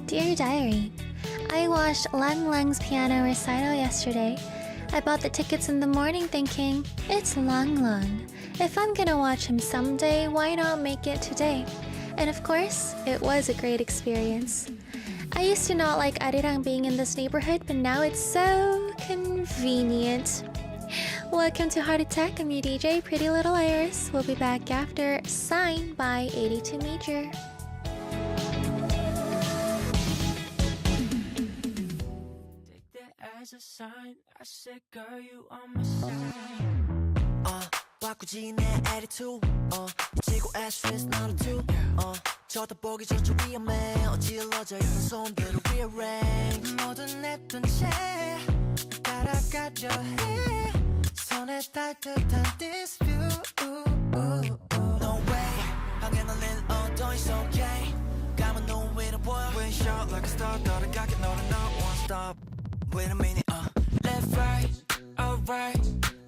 Dear Diary, I watched Lang Lang's piano recital yesterday. I bought the tickets in the morning thinking, it's Lang Lang. If I'm gonna watch him someday, why not make it today? And of course, it was a great experience. I used to not like Arirang being in this neighborhood, but now it's so convenient. Welcome to Heart Attack. I'm your DJ, Pretty Little Iris. We'll be back after Sign by 82 Major. As a sign, I said, girl, you on my side. 바꾸지 내 attitude. 지고 asterisk not a two. 쳐다보기 전혀 위험해. 어질러져 있는 손들을 rearrange. 모든 냅둔 채 따라가려 해. 손에 닿을 듯한 this view. No way. 방향을 잃어도 it's okay. 감은 눈 위로 보여. We shot like a star. 따라가게 너는 not one stop. Wait a minute, left, right, alright.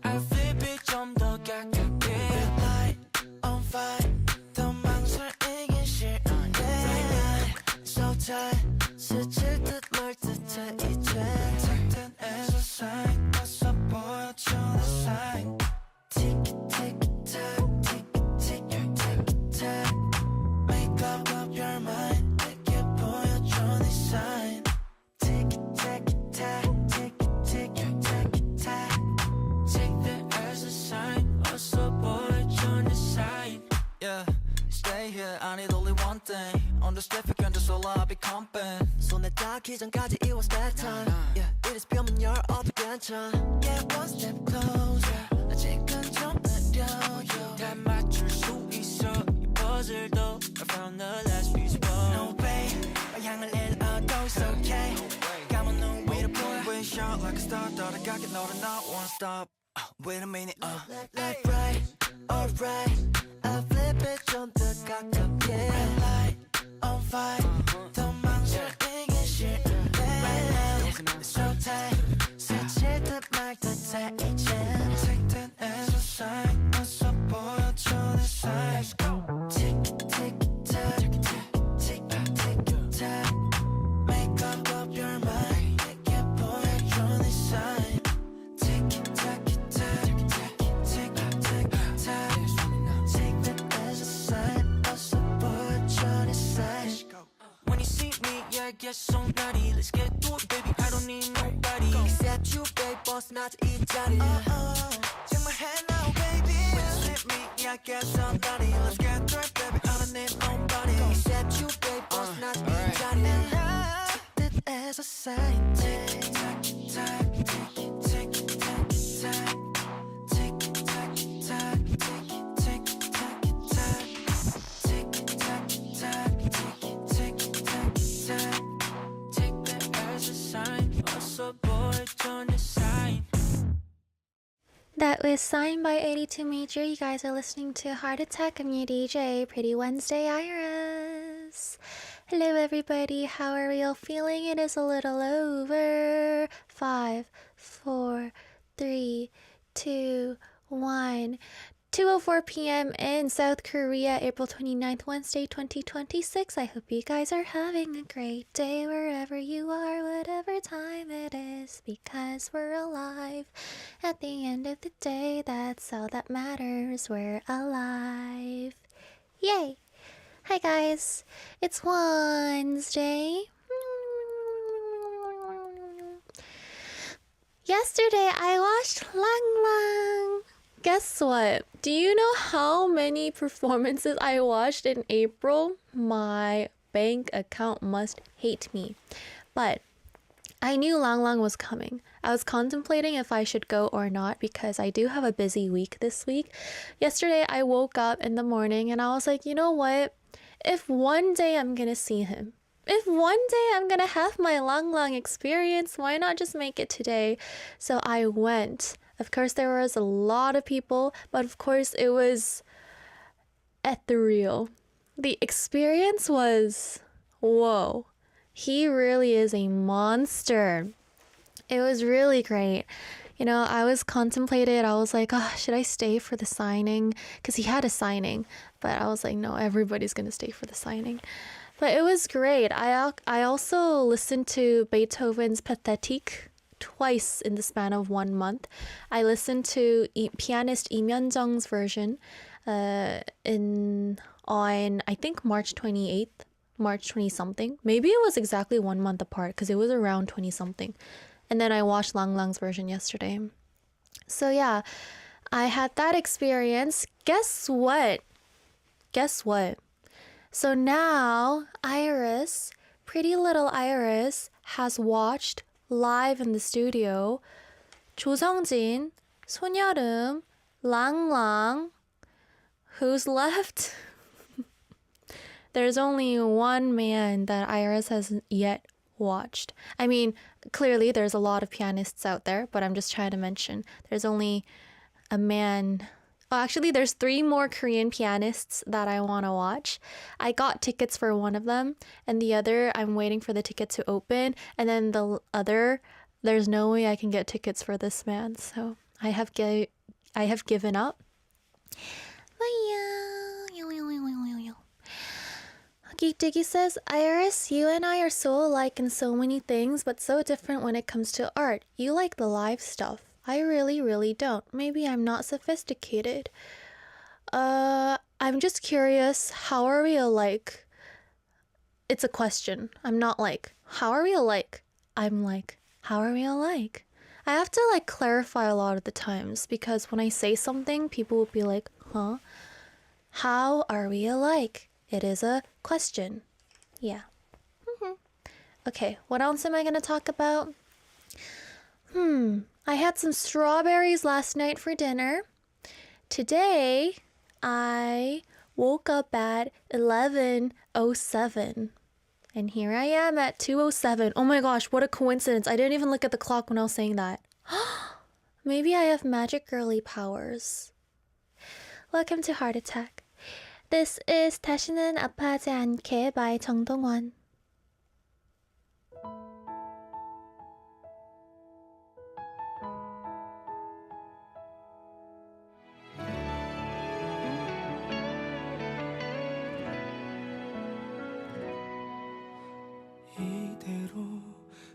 I flip it 좀 더 가깝게. Red light, on fire. 더 망설이긴 싫은데. So tight, 스칠 듯 말 듯해 이제. Take that as a sign. 어서 보여줘 the sign. Tick, tick, tack, tick, tick, tick, tack. Make up your mind. 내게 보여줘 the sign. Tick, tack. Tick, tick, tick, tack. Take that as a sign. Also, boy, join the sign. Yeah, stay here. I need only one thing. On this traffic, and just all I'll be comping. 손에 닿기 전까지 it was that time. Yeah, it is 펴면 열어도 괜찮아. Yeah, one step closer. 아직은 좀 느려요. 다 맞출 수 있어. 이 퍼즐도 I found the last piece. No way, 방향을 잃어도 it's okay. We shot like a star, 따라가게 너를 not one stop. Wait a minute, left, right, alright. I flip it 좀 더 가깝게. Red light, on fire. 더 망설이긴 싫은데. So tight, 스칠 듯 말 듯해 이제. Take that as a sign. 어서 보여줘 the sign. Let's go. Tick, tick, tack, tick, tick, tack. Make up your mind. I guess somebody, let's get to it, baby. I don't need nobody except you, babe. Boss, not 이 자리. 정말 해 now, baby. When you slip me, I guess somebody, let's get to it, baby. I don't need nobody except you, babe. Boss, not 이 자리. And I took it as a sign. Tick, tack, tack, tick, tick, tack, tack. Tick, tack, tack, tick, tick, tack, tack. Tick, tack, tack, tick, tick, tack, tack. Take that as a sign. Also, boy, join the sign. That was Sign by 82 Major. You guys are listening to Heart Attack. I'm your DJ, Pretty Wednesday Iris. Hello everybody, how are we all feeling? It is a little over. 5, 4, 3, 2, 1. 2:04 p.m. in South Korea, April 29th, Wednesday, 2026. I hope you guys are having a great day wherever you are, whatever time it is, because we're alive. At the end of the day, that's all that matters. We're alive. Yay! Hi guys, it's Wednesday. Yesterday I watched Lang Lang. Guess what? Do you know how many performances I watched in April? My bank account must hate me. But I knew Lang Lang was coming. I was contemplating if I should go or not because I do have a busy week this week. Yesterday I woke up in the morning and I was like, you know what? If one day I'm gonna see him, if one day I'm gonna have my Lang Lang experience, why not just make it today? So I went. Of course, there was a lot of people, but of course, it was ethereal. The experience was, whoa, he really is a monster. It was really great. I was contemplated. I was like, oh, should I stay for the signing? Because he had a signing. But I was like, no, everybody's going to stay for the signing. But it was great. I also listened to Beethoven's Pathetique twice in the span of 1 month. I listened to pianist Lee Myung-jung's version on I think March 28th, March 20 something. Maybe it was exactly 1 month apart because it was around 20 something. And then I watched Lang Lang's version yesterday. So yeah, I had that experience. Guess what? So now Iris, pretty little Iris, has watched live in the studio 조성진, 손여름, 랑랑. Who's left? There's only one man that Iris hasn't yet watched. I mean, clearly there's a lot of pianists out there, but I'm just trying to mention there's only a man. Oh, actually, there's 3 more Korean pianists that I want to watch. I got tickets for one of them, and the other, I'm waiting for the ticket to open. And then the other, there's no way I can get tickets for this man. So I have given up. Geek Diggy says, Iris, you and I are so alike in so many things, but so different when it comes to art. You like the live stuff. I really, really don't. Maybe I'm not sophisticated. I'm just curious, how are we alike? It's a question. I'm not like, how are we alike? I'm like, how are we alike? I have to like clarify a lot of the times because when I say something, people will be like, huh? How are we alike? It is a question. Yeah. Okay, what else am I going to talk about? I had some strawberries last night for dinner. Today, I woke up at 11:07. And here I am at 2:07. Oh my gosh, what a coincidence. I didn't even look at the clock when I was saying that. Maybe I have magic girly powers. Welcome to Heart Attack. This is 다시는 아파하지 않게 by 정동원. 이대로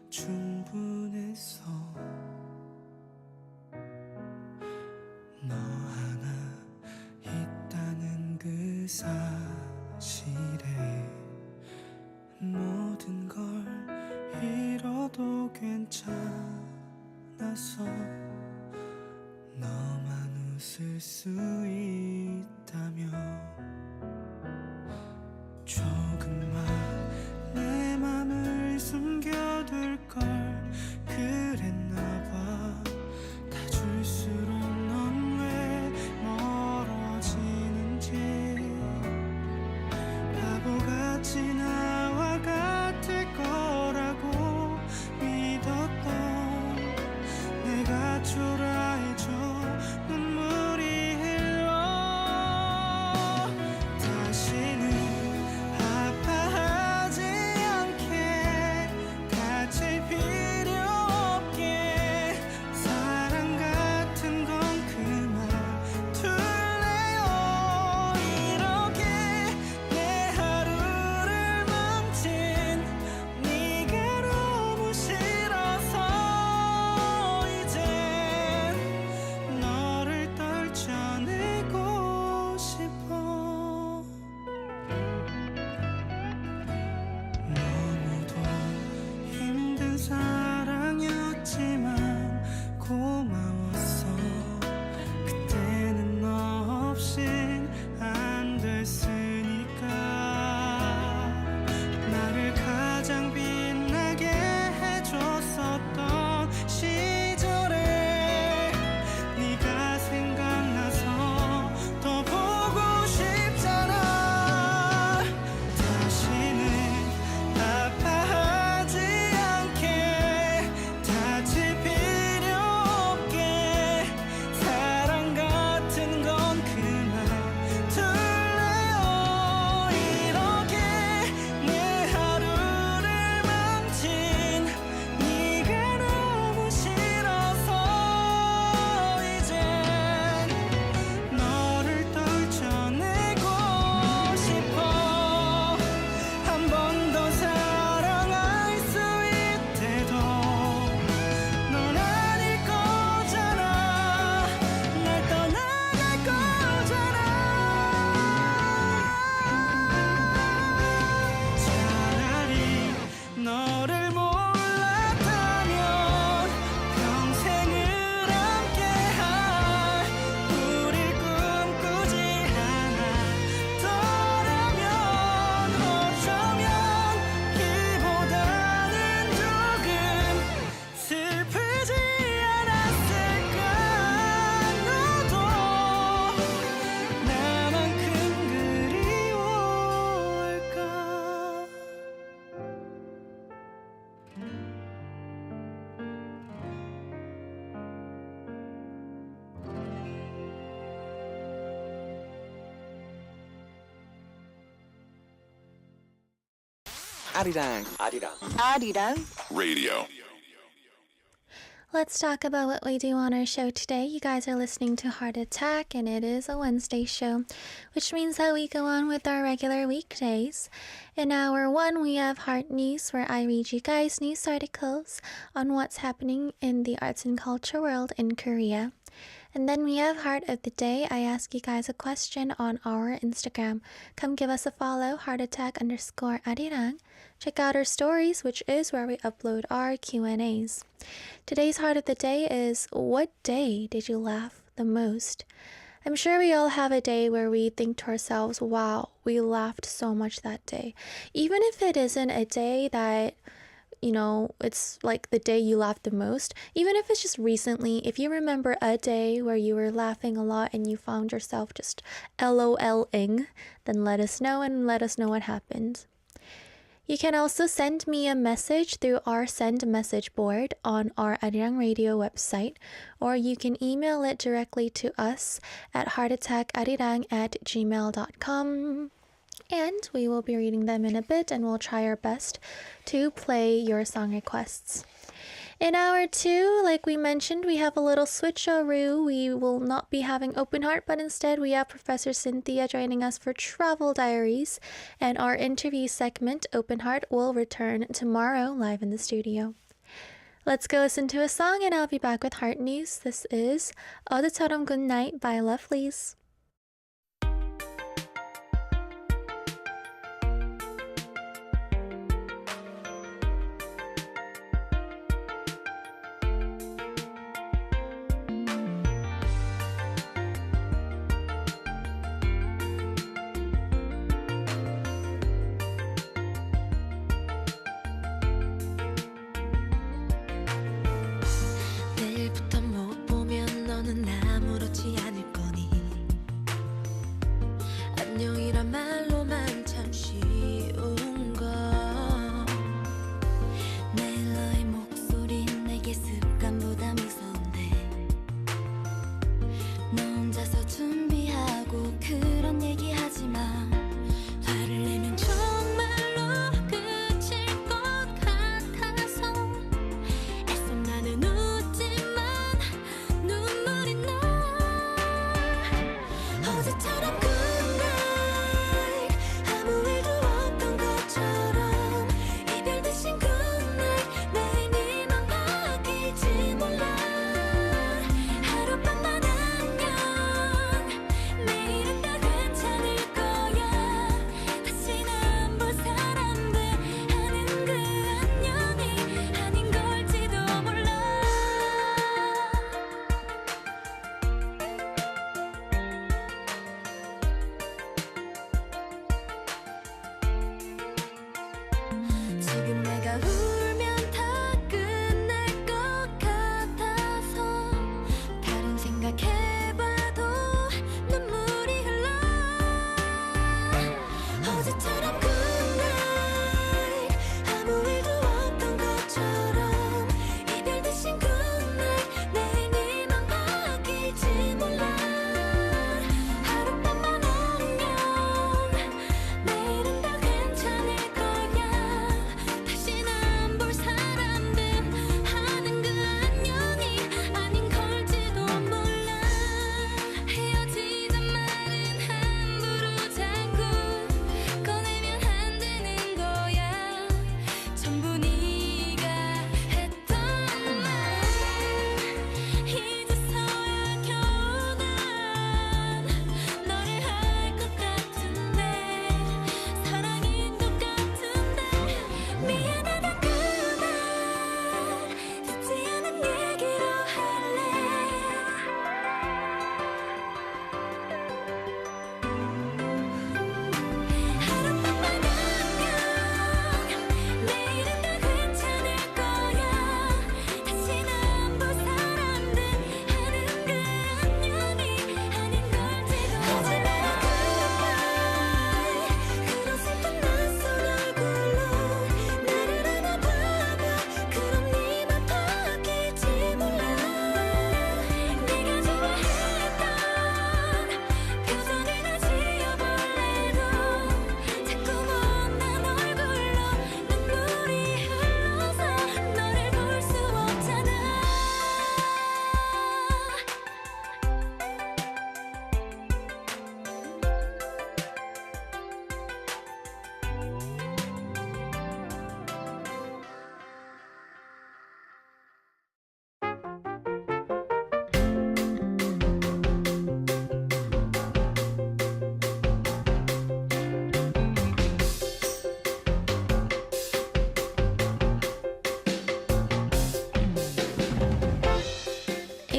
충분했어 너 하나 있다는 그 사실에 모든 걸 잃어도 괜찮았어 너만 웃을 수 있다면 조금만 내 맘을 숨겨둘 걸 그랬나 봐 다 줄수록 넌 왜 멀어지는지 바보같이 나와 같을 거라고 믿었던 내가 초라해져 눈물이 흘러 Arirang. Arirang. Radio. Let's talk about what we do on our show today. You guys are listening to Heart Attack, and it is a Wednesday show, which means that we go on with our regular weekdays. In hour one, we have Heart News, where I read you guys news articles on what's happening in the arts and culture world in Korea. And then we have Heart of the Day. I ask you guys a question on our Instagram. Come give us a follow, heartattack_arirang. Check out our stories, which is where we upload our Q&As. Today's Heart of the Day is, what day did you laugh the most? I'm sure we all have a day where we think to ourselves, wow, we laughed so much that day. Even if it isn't a day that, you know, it's like the day you laughed the most. Even if it's just recently, if you remember a day where you were laughing a lot and you found yourself just LOL-ing, then let us know and let us know what happened. You can also send me a message through our send message board on our Arirang Radio website, or you can email it directly to us at heartattackarirang@gmail.com. And we will be reading them in a bit, and we'll try our best to play your song requests. In hour two, like we mentioned, we have a little switcheroo. We will not be having Open Heart, but instead we have Professor Cynthia joining us for Travel Diaries, and our interview segment, Open Heart, will return tomorrow live in the studio. Let's go listen to a song, and I'll be back with Heart News. This is 어제처럼 Good Night by Lovelyz. 내일부터 못 보면 너는 아무렇지 않을 거니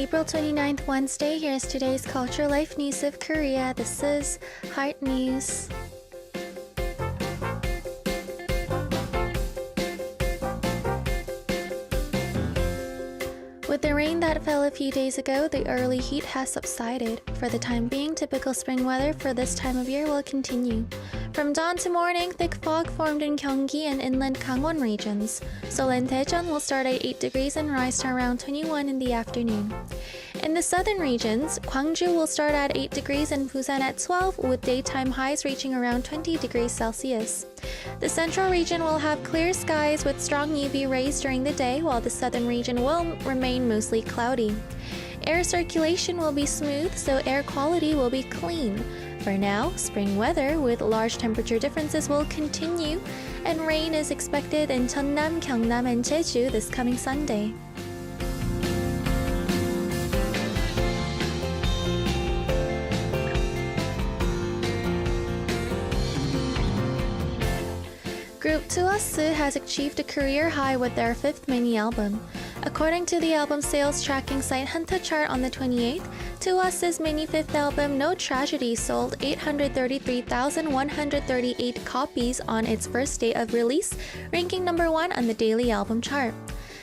April 29th, Wednesday. Here's today's Culture Life News of Korea. This is Heart News. With the rain that fell a few days ago, the early heat has subsided. For the time being, typical spring weather for this time of year will continue. From dawn to morning, thick fog formed in Gyeonggi and inland Gangwon regions. Seoul and Daejeon will start at 8 degrees and rise to around 21 in the afternoon. In the southern regions, Gwangju will start at 8 degrees and Busan at 12, with daytime highs reaching around 20 degrees Celsius. The central region will have clear skies with strong UV rays during the day, while the southern region will remain mostly cloudy. Air circulation will be smooth, so air quality will be clean. For now, spring weather with large temperature differences will continue, and rain is expected in Jeonnam, Gyeongnam, and Jeju this coming Sunday. Group 2US has achieved a career high with their 5th mini-album. According to the album sales tracking site Hanta Chart on the 28th, 2US's mini 5th album No Tragedy sold 833,138 copies on its first day of release, ranking number 1 on the daily album chart.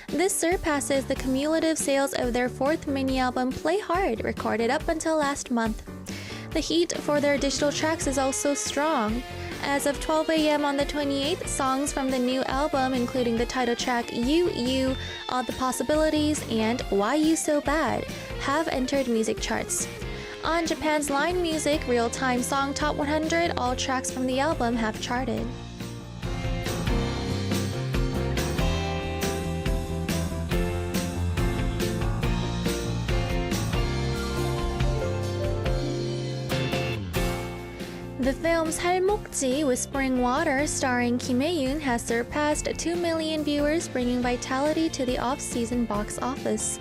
This surpasses the cumulative sales of their 4th mini-album Play Hard, recorded up until last month. The heat for their digital tracks is also strong. As of 12 a.m. on the 28th, songs from the new album, including the title track You, All the Possibilities, and Why You So Bad, have entered music charts. On Japan's Line Music Real-Time Song Top 100, all tracks from the album have charted. The film 살목지 Whispering Water starring Kim Hae-yoon has surpassed 2 million viewers, bringing vitality to the off-season box office.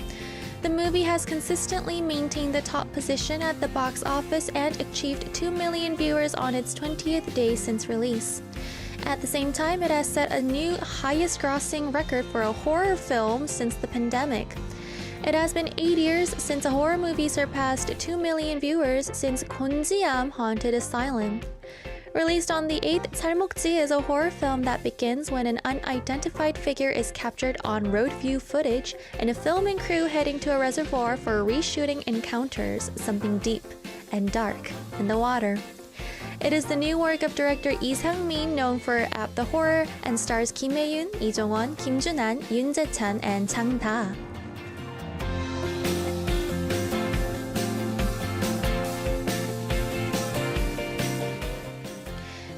The movie has consistently maintained the top position at the box office and achieved 2 million viewers on its 20th day since release. At the same time, it has set a new highest-grossing record for a horror film since the pandemic. It has been 8 years since a horror movie surpassed 2 million viewers since Gonjiam Haunted Asylum. Released on the 8th, 살목지 is a horror film that begins when an unidentified figure is captured on road view footage and a filming crew heading to a reservoir for reshooting encounters something deep and dark in the water. It is the new work of director Lee Sang-min, known for App the Horror, and stars Kim Hae-yoon, Lee Jong-won, Kim Jun-an, Yoon Jae-chan, and Chang Da.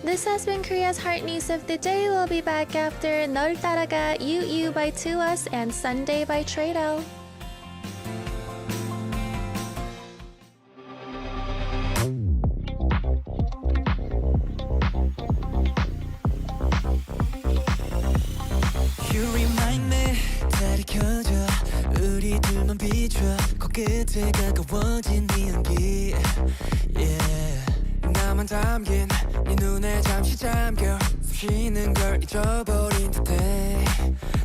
This has been Korea's Heart News of the Day. We'll be back after 널 따라가 You by 2US and Sunday by Trado. You remind me 달이 켜져 우리들만 비춰 코끝에 가까워진 네 연기 yeah. 나만 담긴 네 눈에 잠시 잠겨 숨 쉬는 걸 잊어버린 듯해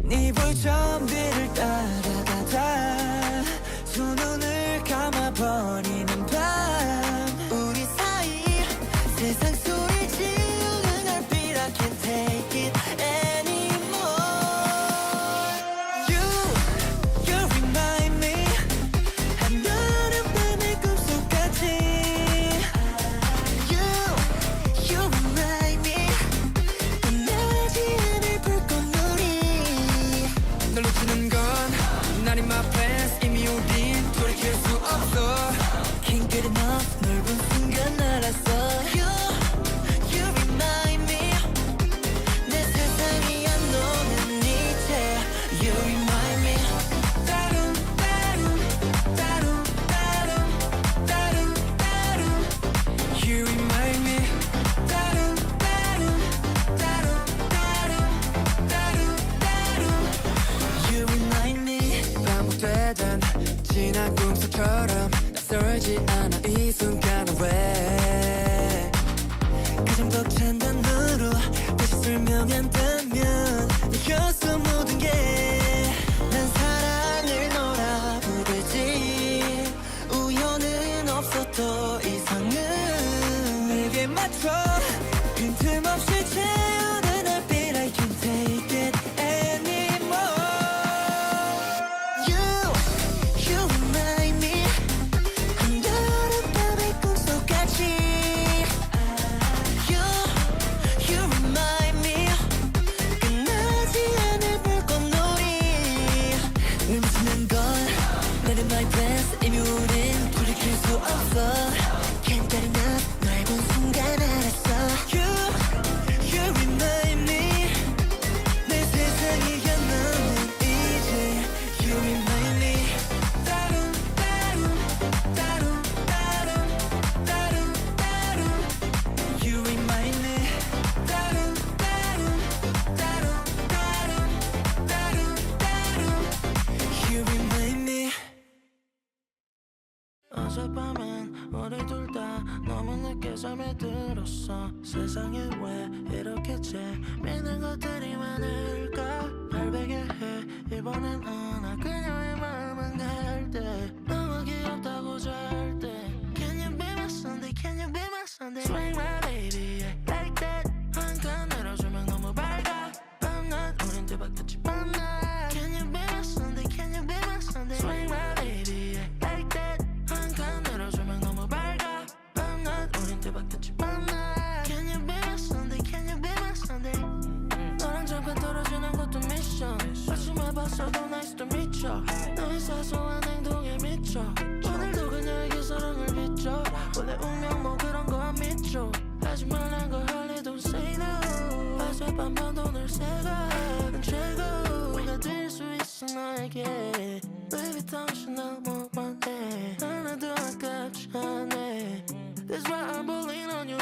네 볼점들을 따라가다 두 눈을 감아버리는 밤 우리 사이 세상 소리 지우는 얼빛 I can't take it 지난 꿈속처럼 낯설지 않아 이 순간은 왜 가장 벅찬 단어로 다시 설명한다면 느꼈어 모든 게 난 사랑을 너라 부르지 어젯밤엔 우리 둘 다 너무 늦게 잠에 들었어 세상에 왜 이렇게 재밌는 것들이 많을까 발베개 해 이번엔 나 그녀의 마음은 갈때 너무 귀엽다고 절대 Can you be my Sunday Can you be my Sunday Swing my baby yeah, like that 한칸 내려주면 너무 밝아 밤낮 우린 뒤바뀌었지 밤낮 Can you be my Sunday Can you be my Sunday Swing my baby yeah, like that 한칸 내려주면 너무 밝아 밤낮 우린 뒤바뀌었지 밤낮 Can you be my Sunday Can you be my Sunday 너랑 잠깐 떨어지는 것도 미션 아침에 봤어도 nice to meet you 너의 사소한 행동에 미쳐 오늘도 그녀에게 사랑을 비춰 원래 운명 뭐 그런 거 안 믿죠 하지 말란 걸 할래 don't say no 어젯밤 봐도 널 새가 최고가 될 수 있어 너에게 Baby 당신 너무 원해 하나도 아깝지 않네 That's why I'm lean on you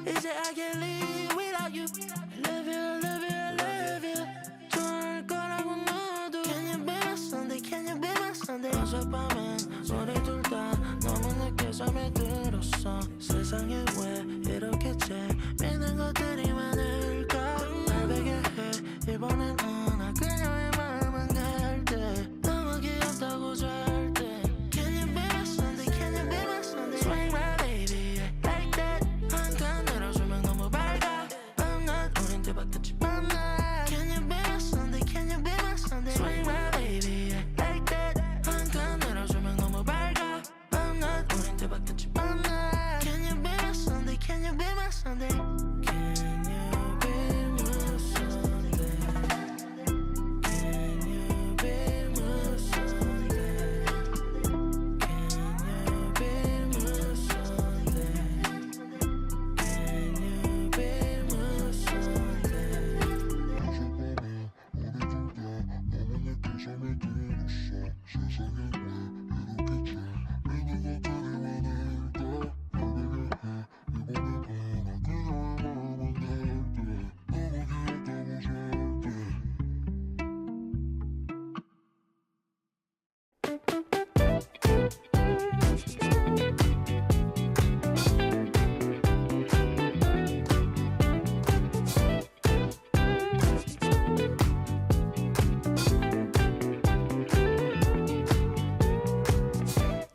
이제 I can't live without you I love you, I love you, I love you 좋아할 거라고 너도 Can you be my Sunday, can you be my Sunday 어젯밤엔 우리 둘 다 너무 늦게 잠에 들었어 세상에 왜 이렇게 재밌는 것들이 많을까 발베개 해 이번엔 나 그녀의 마음은 갈때 너무 귀엽다고 절대 Can you be my Sunday, can you be my Sunday Swing my baby yeah, like that 한칸 내려주면 너무 밝아 밤낮 우린 뒤바뀌었지 밤낮 Can you be my Sunday, can you be my Sunday Swing my baby yeah, like that 한칸 내려주면 너무 밝아 밤낮 우린 뒤바뀌었지 밤낮 Can you be my Sunday, can you be my Sunday Can you be my Sunday Can you be my Sunday Can you be my Sunday Can you be my Sunday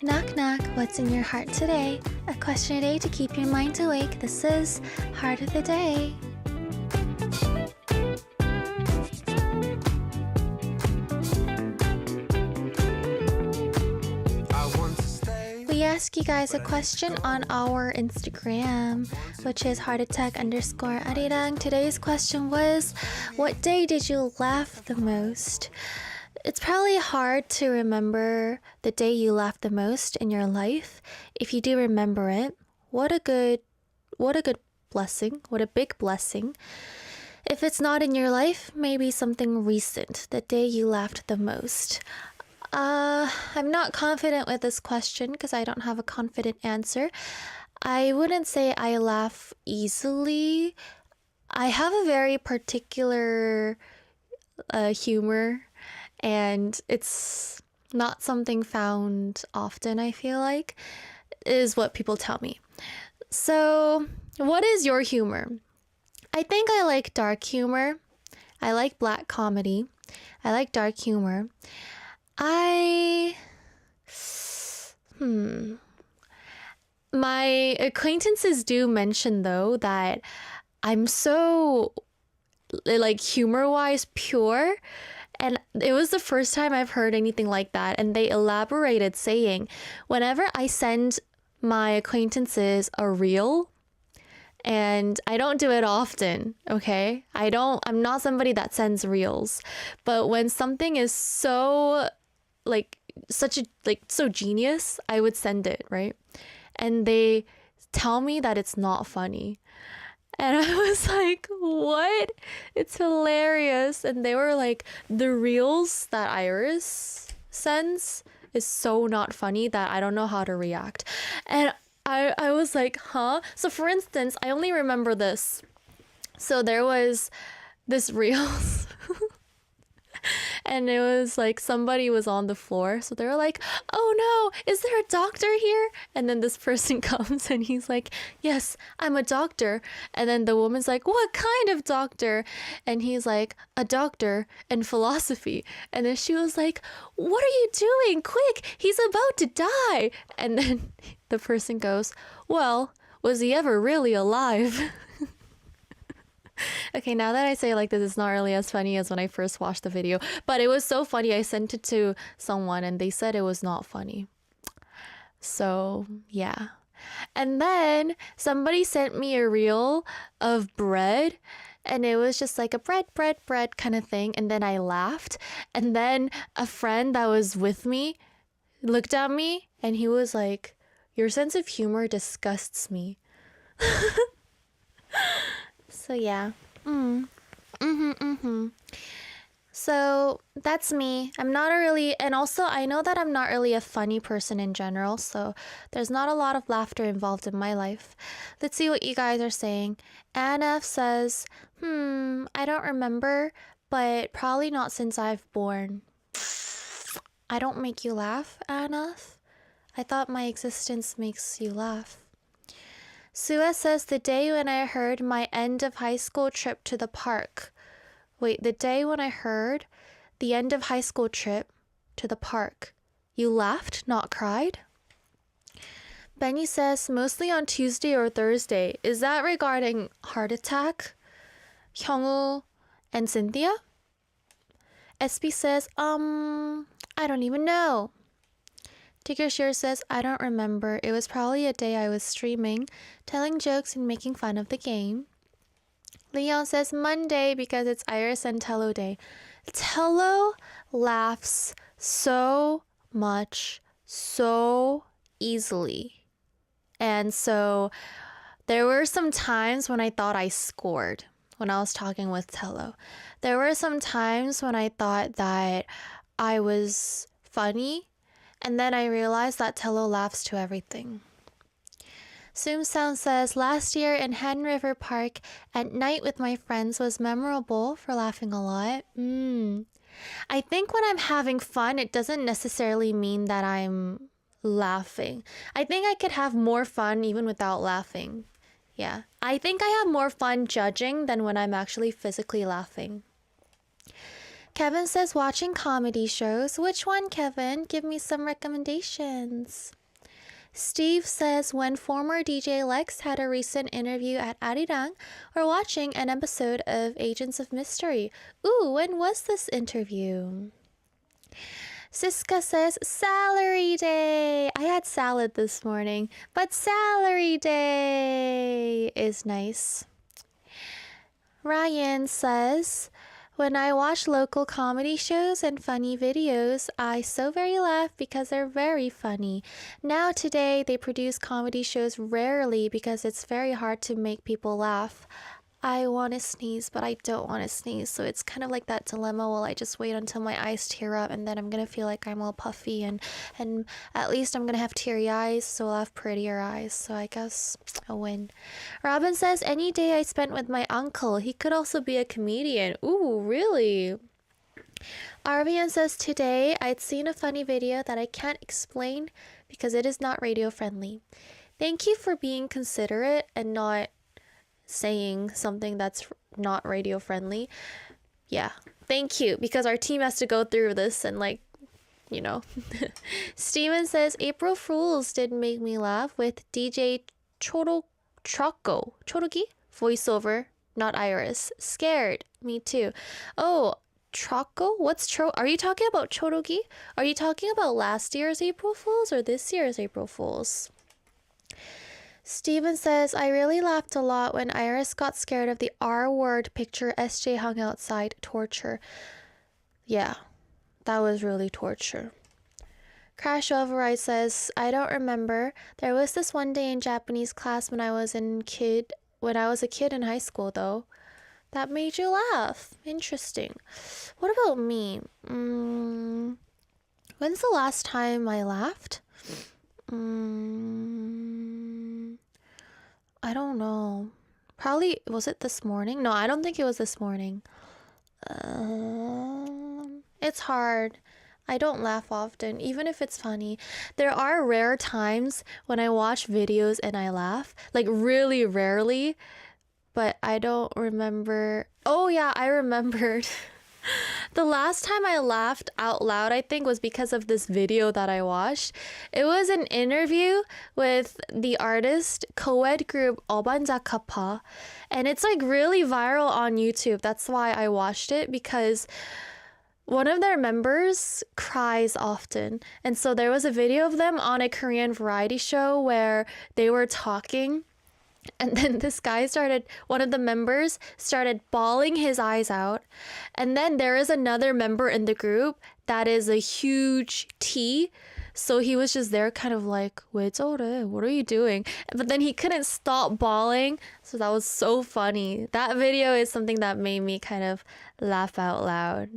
Knock knock, what's in your heart today? A question a day to keep your mind awake. This is Heart of the Day. We ask you guys a question on our Instagram, which is heartattack_Arirang. Today's question was, what day did you laugh the most? It's probably hard to remember the day you laughed the most in your life. If you do remember it, what a good blessing, what a big blessing. If it's not in your life, maybe something recent, the day you laughed the most. I'm not confident with this question because I don't have a confident answer. I wouldn't say I laugh easily. I have a very particular humor, and it's not something found often, I feel like, is what people tell me. So, what is your humor? I think I like dark humor. I like black comedy. I like dark humor. My acquaintances do mention, though, that I'm so, like, humor-wise pure. And it was the first time I've heard anything like that. And they elaborated saying, whenever I send my acquaintances a reel, and I don't do it often, okay? I'm not somebody that sends reels. But when something is so, so genius, I would send it, right? And they tell me that it's not funny. And I was like, what? It's hilarious. And they were like, the reels that Iris sends is so not funny that I don't know how to react. And I was like, huh? So for instance, I only remember this. So there was this reels. And it was like somebody was on the floor. So they were like, oh no, is there a doctor here? And then this person comes and he's like, yes, I'm a doctor. And then the woman's like, what kind of doctor? And he's like, a doctor in philosophy. And then she was like, what are you doing? Quick, he's about to die. And then the person goes, well, was he ever really alive? Okay, now that I say it like this, it's not really as funny as when I first watched the video. But it was so funny. I sent it to someone and they said it was not funny. So, yeah. And then somebody sent me a reel of bread. And it was just like a bread kind of thing. And then I laughed. And then a friend that was with me looked at me and he was like, your sense of humor disgusts me. So yeah. So that's me. I'm not a really, and also I know that I'm not really a funny person in general, so there's not a lot of laughter involved in my life. Let's see what you guys are saying. Anf says, I don't remember, but probably not since I've born. I don't make you laugh, Anf. I thought my existence makes you laugh. Sua says, the day when I heard my end of high school trip to the park. Wait, the day when I heard the end of high school trip to the park. You laughed, not cried? Benny says, mostly on Tuesday or Thursday. Is that regarding heart attack? Hyungwoo and Cynthia? SB says, I don't even know. Tigger says, I don't remember. It was probably a day I was streaming, telling jokes and making fun of the game. Leon says Monday because it's Iris and Tello day. Tello laughs so much, so easily. And so there were some times when I thought I scored when I was talking with Tello. There were some times when I thought that I was funny. And then I realized that Tello laughs to everything. Soomsound says, last year in Han River Park at night with my friends was memorable for laughing a lot. I think when I'm having fun, it doesn't necessarily mean that I'm laughing. I think I could have more fun even without laughing. Yeah, I think I have more fun judging than when I'm actually physically laughing. Kevin says, watching comedy shows. Which one, Kevin? Give me some recommendations. Steve says, when former DJ Lex had a recent interview at Arirang, or watching an episode of Agents of Mystery. Ooh, when was this interview? Siska says, salary day. I had salad this morning, but salary day is nice. Ryan says, when I watch local comedy shows and funny videos, I so very laugh because they're very funny. Now today, they produce comedy shows rarely because it's very hard to make people laugh. I want to sneeze, but I don't want to sneeze. So it's kind of like that dilemma. Will I just wait until my eyes tear up and then I'm going to feel like I'm all puffy and at least I'm going to have teary eyes, so I'll have prettier eyes. So I guess a win. Robin says, any day I spent with my uncle. He could also be a comedian. Ooh, really? Arvian says, today I'd seen a funny video that I can't explain because it is not radio friendly. Thank you for being considerate and not saying something that's not radio friendly. Yeah, thank you, because our team has to go through this and Steven says, April Fools did make me laugh with DJ Chorogi voiceover, not Iris. Scared. Me too. Oh, Choco? Are you talking about Chorogi? Are you talking about last year's April Fools or this year's April Fools? Steven says, I really laughed a lot when Iris got scared of the R-word picture SJ hung outside. Torture. Yeah, that was really torture. Crash Override says, I don't remember. There was this one day in Japanese class when I was a kid in high school, though. That made you laugh. Interesting. What about me? When's the last time I laughed? I don't know. Probably, was it this morning? No, I don't think it was this morning. It's hard. I don't laugh often, even if it's funny. There are rare times when I watch videos and I laugh, like really rarely, but I don't remember. Oh, yeah, I remembered. The last time I laughed out loud, I think, was because of this video that I watched. It was an interview with the artist co-ed group 어반자카파, and it's like really viral on YouTube. That's why I watched it, because one of their members cries often. And so there was a video of them on a Korean variety show where they were talking. And then one of the members started bawling his eyes out. And then there is another member in the group that is a huge T. So he was just there kind of like, 왜 저래? What are you doing? But then he couldn't stop bawling. So that was so funny. That video is something that made me kind of laugh out loud.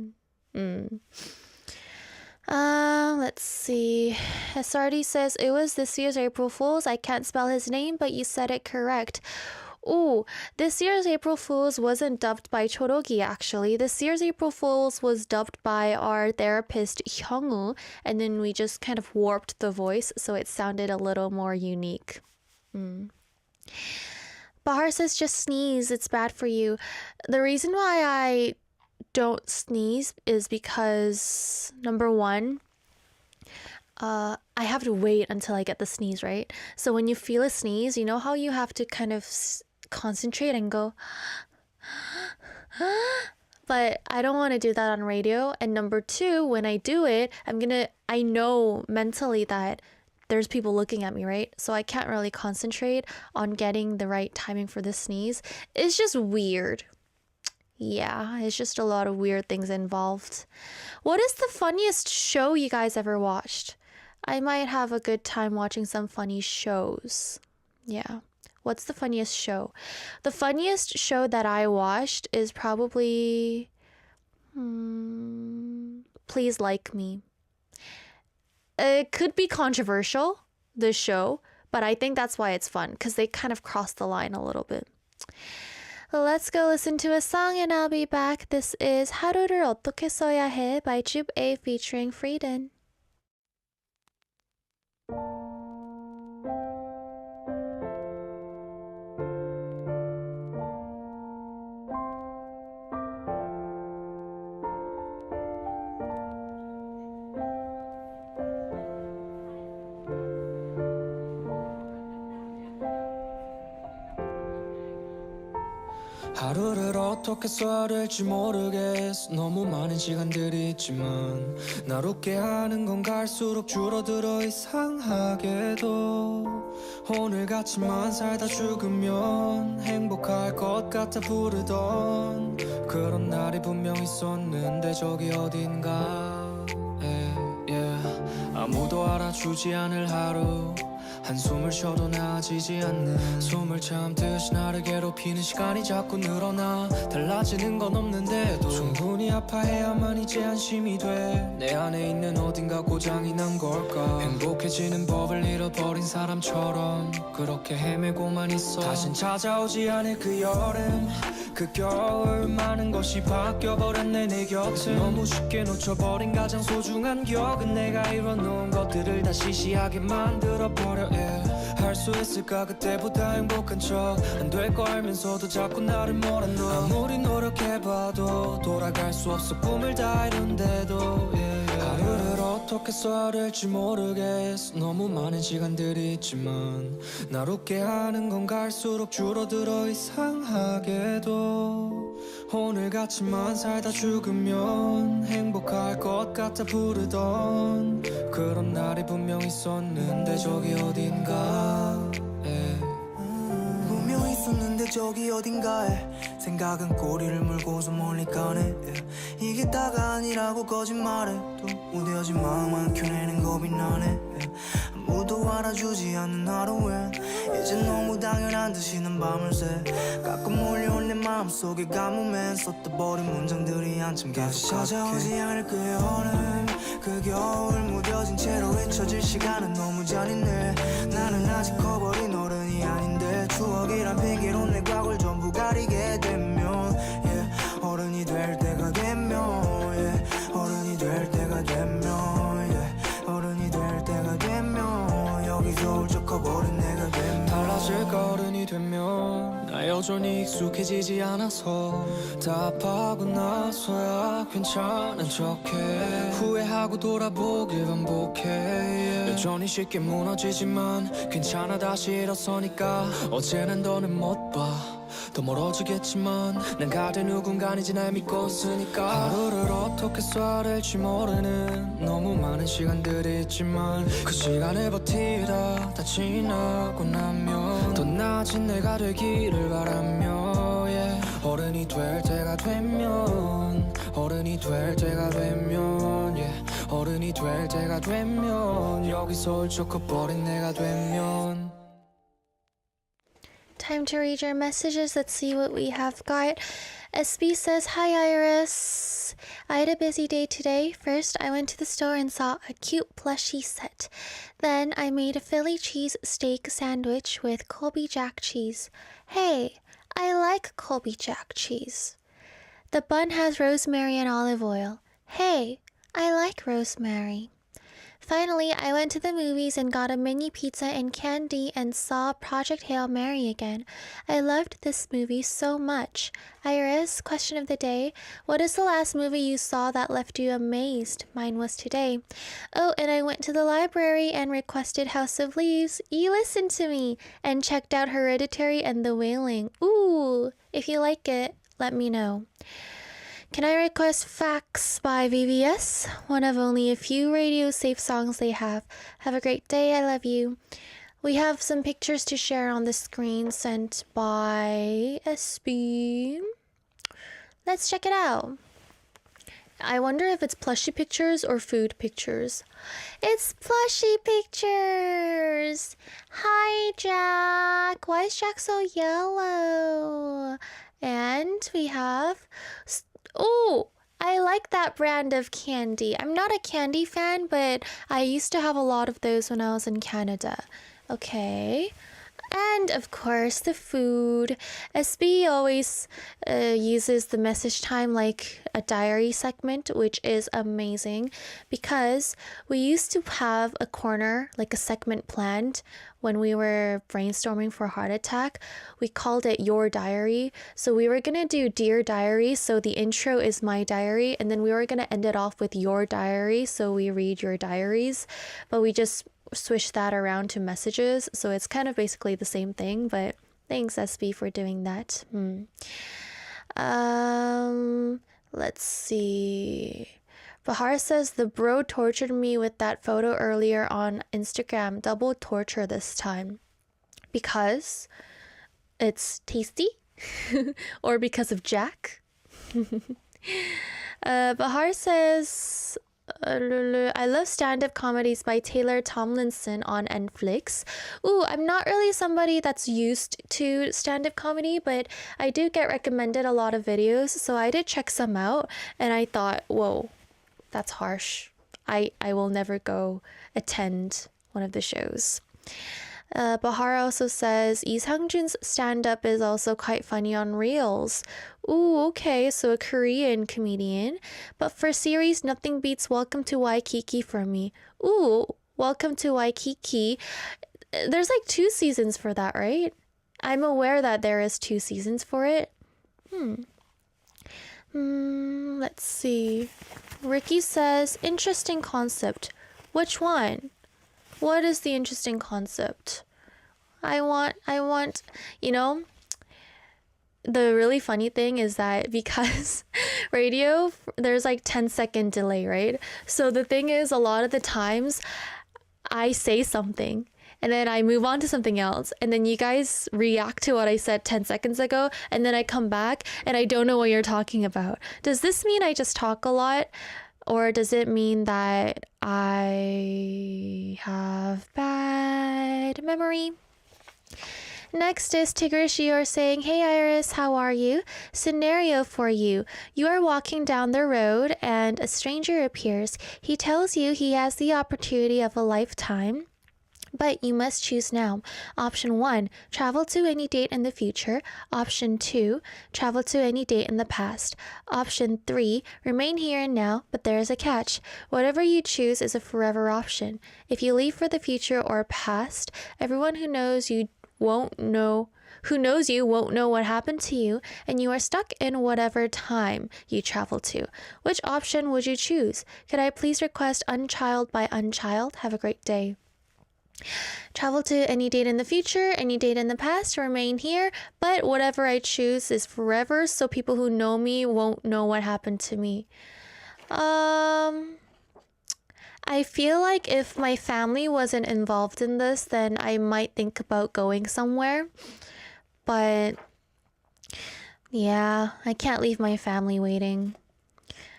Let's see. SRD says it was this year's April Fool's. I can't spell his name, but you said it correct. Ooh, this year's April Fool's wasn't dubbed by Chorogi actually. This year's April Fool's was dubbed by our therapist Hyungwoo, and then we just kind of warped the voice so it sounded a little more unique. Bahar says just sneeze, it's bad for you. The reason why I don't sneeze is because, number one, I have to wait until I get the sneeze, right? So when you feel a sneeze, you know how you have to kind of concentrate and go, but I don't want to do that on radio. And number two, when I do it, I know mentally that there's people looking at me, right? So I can't really concentrate on getting the right timing for the sneeze. It's just weird. Yeah, it's just a lot of weird things involved. What is the funniest show you guys ever watched? I might have a good time watching some funny shows. Yeah. What's the funniest show? The funniest show that I watched is probably Please Like Me. It could be controversial, the show, but I think that's why it's fun, because they kind of cross the line a little bit. Let's go listen to a song and I'll be back. This is 하루를 어떻게 써야 해 by Jube A featuring Frieden. 하루를 어떻게 써야 될지 모르겠어. 너무 많은 시간들이 있지만 날 웃게 하는 건 갈수록 줄어들어 이상하게도 오늘같이만 살다 죽으면 행복할 것 같아 부르던 그런 날이 분명 있었는데 저기 어딘가 아무도 알아주지 않을 하루 한숨을 쉬어도 나아지지 않는 숨을 참듯이 나를 괴롭히는 시간이 자꾸 늘어나 달라지는 건 없는데도 충분히 아파해야만 이제 안심이 돼 내 안에 있는 어딘가 고장이 난 걸까 행복해지는 법을 잃어버린 사람처럼 그렇게 헤매고만 있어 다신 찾아오지 않을 그 여름 그 겨울 많은 것이 바뀌어버렸네 내 곁은 너무 쉽게 놓쳐버린 가장 소중한 기억은 내가 이뤄놓은 것들을 다시 시하게 만들어버려 할 수 있을까 그때보다 행복한 척 안 될 거 알면서도 자꾸 나를 몰아넣어 아무리 노력해봐도 돌아갈 수 없어 꿈을 다 이룬데도 하루를 어떻게 써야 될지 모르겠어 너무 많은 시간들이 있지만 날 웃게 하는 건 갈수록 줄어들어 이상하게도 오늘같이만 살다 죽으면 행복할 것 같아 부르던 그런 날이 분명 있었는데 저기 어딘가 분명 있었는데 저기 어딘가에 생각은 꼬리를 물고서 멀리 가네 이게 다가 아니라고 거짓말해도 무뎌진 마음만 켜내는 겁이 나네 아무도 알아주지 않는 하루엔 이제 너무 당연한 듯이 난 밤을 새 가끔 몰려온 내 마음속에 가뭄에 썼다버린 문장들이 한참 계속 찾아오지 않을 그 여름 그 겨울 무뎌진 채로 잊혀질 시간은 너무 잔인해 나는 아직 커버린 어른이 아닌데 추억이란 핑계로 내 과거를 전부 가리게 되면 어른이 될 때가 되면 어른이 될 여전히 익숙해지지 않아서 답하고 나서야 괜찮은 척해 후회하고 돌아보길 반복해 여전히 쉽게 무너지지만 괜찮아 다시 일어서니까 어제는 더는 못봐 더 멀어지겠지만 난 가대 누군가인지 날 믿고 있으니까 하루를 어떻게 써야 될지 모르는 너무 많은 시간들이 있지만 그 시간을 버티다 다 지나고 나면 더 나아진 내가 되기를 바라며 yeah. 어른이 될 때가 되면 어른이 될 때가 되면 yeah. 어른이 될 때가 되면 여기서 홀쭉 커버린 내가 되면 Time to read your messages. Let's see what we have got. SB says, Hi Iris. I had a busy day today. First, I went to the store and saw a cute plushie set. Then, I made a Philly cheese steak sandwich with Colby Jack cheese. Hey, I like Colby Jack cheese. The bun has rosemary and olive oil. Hey, I like rosemary. Finally, I went to the movies and got a mini pizza and candy and saw Project Hail Mary again. I loved this movie so much. Iris, question of the day. What is the last movie you saw that left you amazed? Mine was today. Oh, and I went to the library and requested House of Leaves. You listened to me and checked out Hereditary and The Wailing. Ooh, if you like it, let me know. Can I request Facts by VVS? One of only a few radio-safe songs they have. Have a great day. I love you. We have some pictures to share on the screen sent by SB. Let's check it out. I wonder if it's plushie pictures or food pictures. It's plushie pictures! Hi, Jack! Why is Jack so yellow? And we have... Oh, I like that brand of candy. I'm not a candy fan, but I used to have a lot of those when I was in Canada. Okay. And of course, the food. SB always uses the message time like a diary segment, which is amazing because we used to have a corner, like a segment planned when we were brainstorming for Heart Attack. We called it Your Diary. So we were going to do Dear Diary. So the intro is my diary. And then we were going to end it off with Your Diary. So we read your diaries. But we just switch that around to messages, so it's kind of basically the same thing, but thanks SB for doing that. Let's see. Bahar says the bro tortured me with that photo earlier on Instagram. Double torture this time. Because it's tasty? Or because of Jack? Bahar says... I love stand-up comedies by Taylor Tomlinson on Netflix. Ooh, I'm not really somebody that's used to stand-up comedy, but I do get recommended a lot of videos, so I did check some out, and I thought, whoa, that's harsh. I will never go attend one of the shows. Bahar also says Lee Sang-jun's stand-up is also quite funny on Reels. Ooh, okay, so a Korean comedian. But for series, nothing beats Welcome to Waikiki for me. Ooh, Welcome to Waikiki. There's like 2 seasons for that, right? I'm aware that there is 2 seasons for it. Let's see. Ricky says, interesting concept. Which one? What is the interesting concept? I want, you know, the really funny thing is that because radio, there's like 10-second delay, right? So the thing is, a lot of the times I say something and then I move on to something else. And then you guys react to what I said 10 seconds ago. And then I come back and I don't know what you're talking about. Does this mean I just talk a lot? Or does it mean that I have bad memory? Next is Tigger Shior saying, Hey Iris, how are you? Scenario for you. You are walking down the road and a stranger appears. He tells you he has the opportunity of a lifetime, but you must choose now. Option 1, travel to any date in the future. Option 2, travel to any date in the past. Option 3, remain here and now, but there is a catch. Whatever you choose is a forever option. If you leave for the future or past, everyone who knows you won't know who knows you won't know what happened to you, and you are stuck in whatever time you travel to. Which option would you choose? Could I please request unchild by unchild? Have a great day. Travel to any date in the future, any date in the past, remain here, but whatever I choose is forever, so people who know me won't know what happened to me. I feel like if my family wasn't involved in this, then I might think about going somewhere. But yeah, I can't leave my family waiting.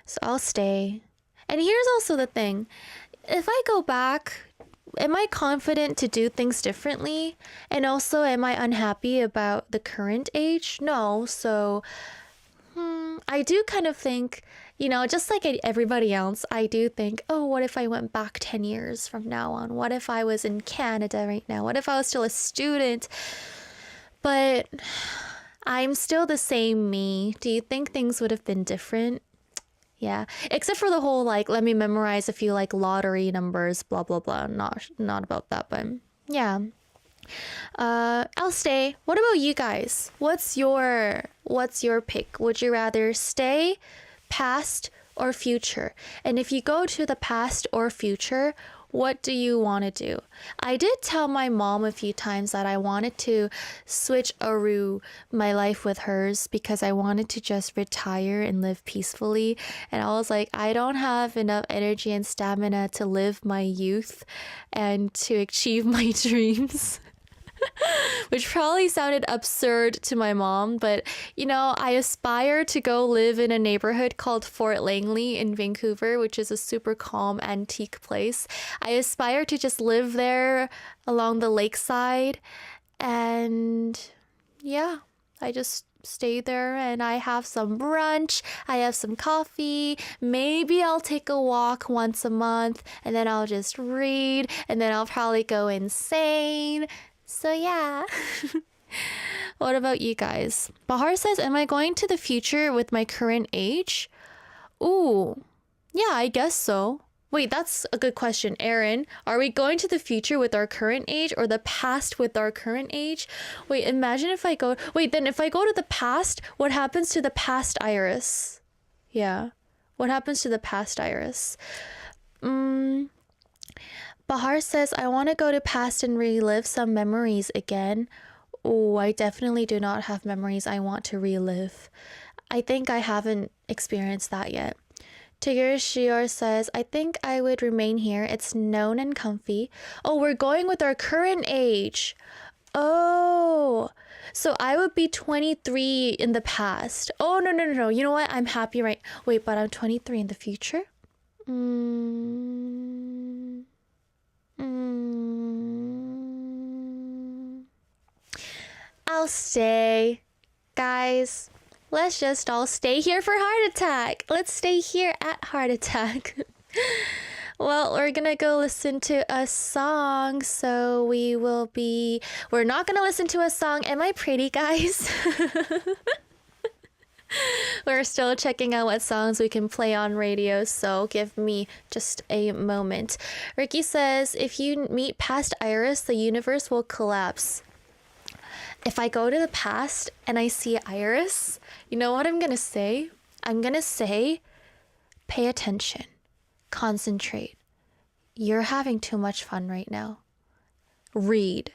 So I'll stay. And here's also the thing. If I go back, am I confident to do things differently? And also, am I unhappy about the current age? No. So I do kind of think, just like everybody else, I do think, oh, what if I went back 10 years from now on? What if I was in Canada right now? What if I was still a student? But I'm still the same me. Do you think things would have been different? Yeah, except for the whole, let me memorize a few, lottery numbers, blah, blah, blah. Not about that, but yeah. I'll stay. What about you guys? What's your pick? Would you rather stay, past, or future? And if you go to the past or future, what do you want to do? I did tell my mom a few times that I wanted to switch my life with hers because I wanted to just retire and live peacefully. And I was like, I don't have enough energy and stamina to live my youth and to achieve my dreams. Which probably sounded absurd to my mom, but I aspire to go live in a neighborhood called Fort Langley in Vancouver, which is a super calm antique place. I aspire to just live there along the lakeside, and yeah, I just stay there and I have some brunch, I have some coffee, maybe I'll take a walk once a month, and then I'll just read, and then I'll probably go insane. So yeah. What about you guys? Bahar says, am I going to the future with my current age? Ooh, yeah, I guess so. Wait, that's a good question, Aaron. Are we going to the future with our current age or the past with our current age? Wait, imagine if I go... Wait, then if I go to the past, what happens to the past Iris? Yeah, what happens to the past Iris? Bahar says, I want to go to past and relive some memories again. Oh, I definitely do not have memories I want to relive. I think I haven't experienced that yet. Tigger Shior says, I think I would remain here. It's known and comfy. Oh, we're going with our current age. Oh, so I would be 23 in the past. Oh, no. You know what? I'm happy right... Wait, but I'm 23 in the future? I'll stay. Guys, let's just all stay here for Heart Attack. Let's stay here at Heart Attack. Well, we're gonna go listen to a song, so we're not gonna listen to a song. Am I pretty, guys? We're still checking out what songs we can play on radio, so give me just a moment. Ricky says, if you meet past Iris, the universe will collapse. If I go to the past and I see Iris, you know what I'm gonna say? I'm gonna say, pay attention, concentrate. You're having too much fun right now. Read.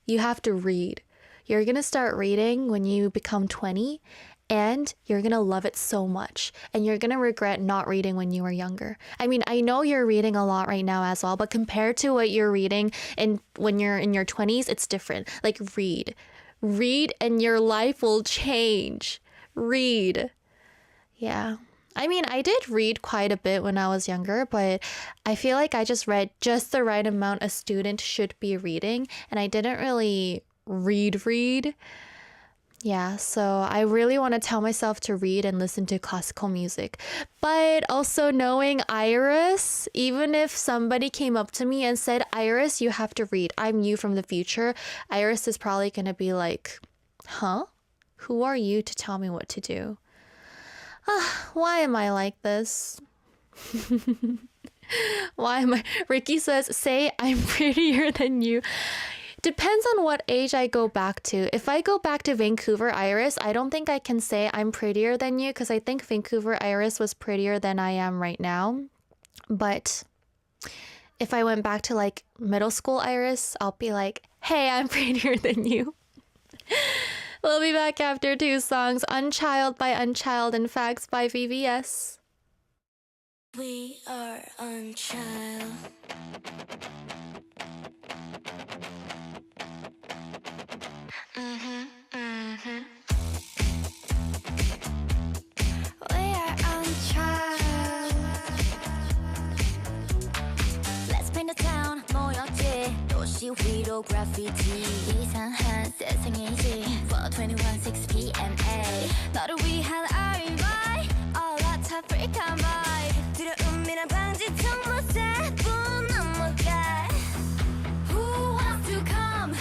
You have to read. You're gonna start reading when you become 20, and you're gonna love it so much, and you're gonna regret not reading when you were younger. I mean, I know you're reading a lot right now as well, but compared to what you're reading when you're in your 20s, it's different. Read and your life will change. Read. Yeah. I mean, I did read quite a bit when I was younger, but I feel like I just read just the right amount a student should be reading, and I didn't really read. Yeah, so I really want to tell myself to read and listen to classical music. But also knowing Iris, even if somebody came up to me and said, Iris, you have to read, I'm you from the future, Iris is probably going to be like, huh? Who are you to tell me what to do? Why am I like this? Why am I? Ricky says, say I'm prettier than you. Depends on what age I go back to. If I go back to Vancouver Iris, I don't think I can say I'm prettier than you because I think Vancouver Iris was prettier than I am right now. But if I went back to like middle school Iris, I'll be like, hey, I'm prettier than you. We'll be back after two songs, Unchild by Unchild and Facts by VVS. We are unchild. We are unchild. Let's paint the town. 모였지. 도시 위로 graffiti. 이상한 세상이지. 4:21 6pm. 너를 위한 RY. All that African vibe. 두려움이란 방지턱 못해본 넘어가. Who wants to come?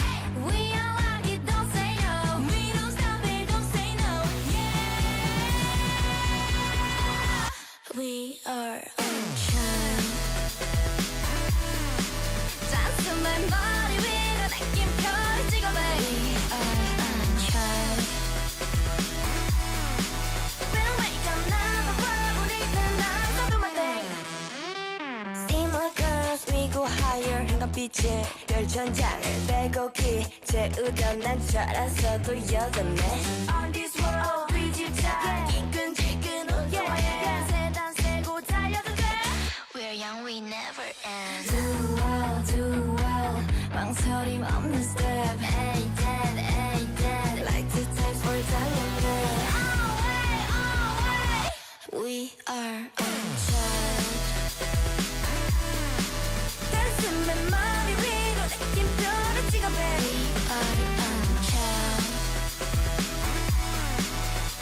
We are like it, don't say no. We don't stop it, don't say no. Yeah. We are unchild. 단숨에 머리 위로 느낌표를 찍어봐. We are unchild. We don't wake up now, but we're 우리는 난 so do my thing. Steam like girls, we go higher. 빛의 열천장을 빼곡히 재우던 난 살아서도 여전해. On this world, 비집착해 끈질끈 운동화에 세단 세고 달려도 돼. We're young, we never end. Do well, do well. 망설임 없는 step. Hey dad, like the times we're 달렸네. Always. We are unchild. 단숨에 머리 위로 느낌표를 찍어 baby. We are unchild.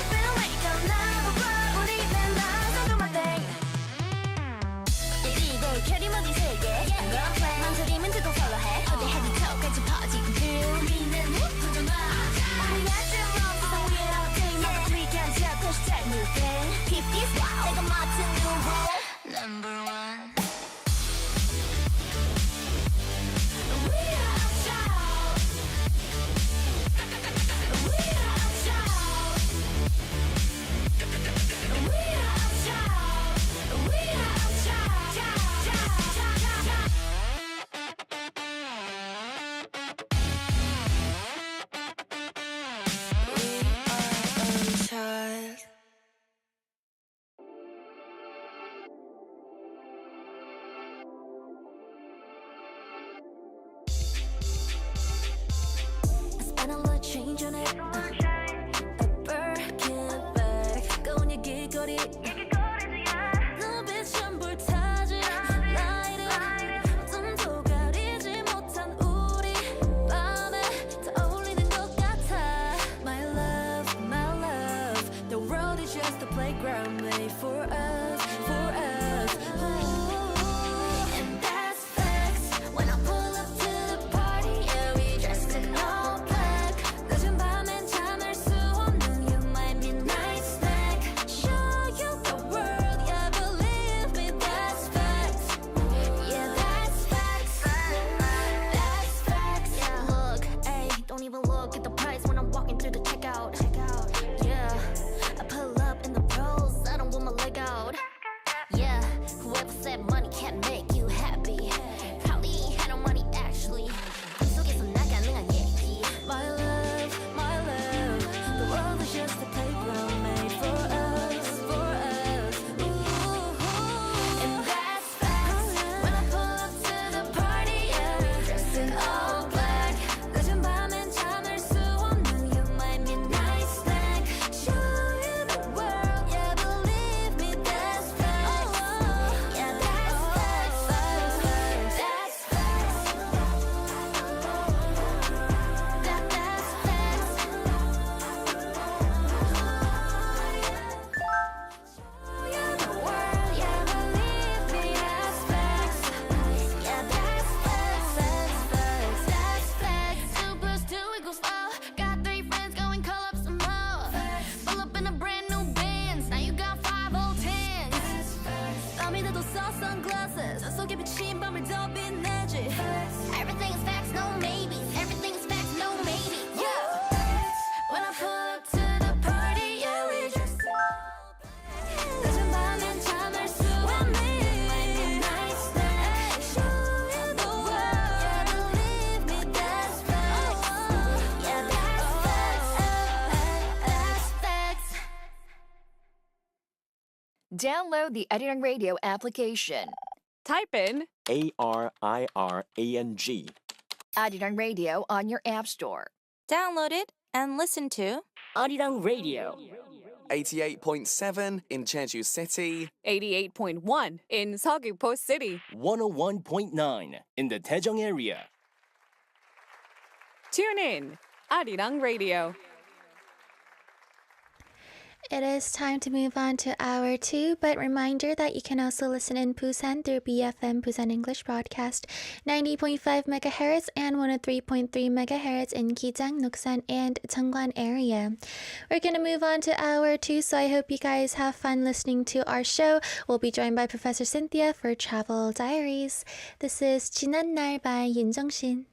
We don't wake up now, but 우리는 난 so do my thing. 이거 캐리 모든 세계 망설임은 두고 follow해. 어디 헤드 턱까지 퍼지고 우리는 무프정아. 우리 아침 없어 we are doing it. We can tell push start moving. Keep this wild 내가 맡은 new role. Number one. We are unchild. We are unchild. We are unchild. We are unchild. Unchild. I spent a lot of change on it. A Birkin bag. 가운 얘기 거리. 눈빛 전부 타지. Light it. 어둠도 가리지 못한 우리 밤에 떠올리는 것 같아. My love, the world is just a playground made for us, for us. And that's facts. When I pull up to the party, yeah, we dressed in all black. 늦은 밤엔 잠을 수 없는 you my midnight snack. Show you the world, yeah, believe me, that's facts. Yeah, that's facts. That's facts. Yeah, look, ayy, don't even look at the price when I'm walking through the checkout. Yeah, I pull up in the pros, I don't want my leg out. Yeah, whoever said money can't make you happy probably ain't had no money actually. 속에서 나가능한 얘기. My love, the world is just a playground made for us, for us. Ooh, and that's facts. When I pull up to the party, yeah, dressed in all black. 늦은 밤엔 잠을 수 없는 you my midnight snack. Show you the world, yeah, believe me, that's facts. Yeah, that's facts. That's facts. That's facts. Show you the world, yeah, believe me, that's facts. Yeah, that's facts. That's facts. 2 + 2 = 4. Got 3 friends going call up some more. Pull up in a brand new Benz. Now you got 5 old 10s. 땀이 나도 써 sunglasses. 속에 비친 밤을 더 빛내지. Everything is facts, no maybes. Everything Download the Arirang Radio application. Type in ARIRANG. Arirang Radio on your app store. Download it and listen to Arirang Radio. 88.7 in Jeju City, 88.1 in Seogwipo City. 101.9 in the Daejeong area. Tune in, Arirang Radio. It is time to move on to hour 2, but reminder that you can also listen in Busan through BFM Busan English Broadcast 90.5 MHz and 103.3 MHz in Gijang, Nuksan, and Cheongwan area. We're going to move on to hour 2, so I hope you guys have fun listening to our show. We'll be joined by Professor Cynthia for Travel Diaries. This is 지난 날 by Yoon Jung-shin.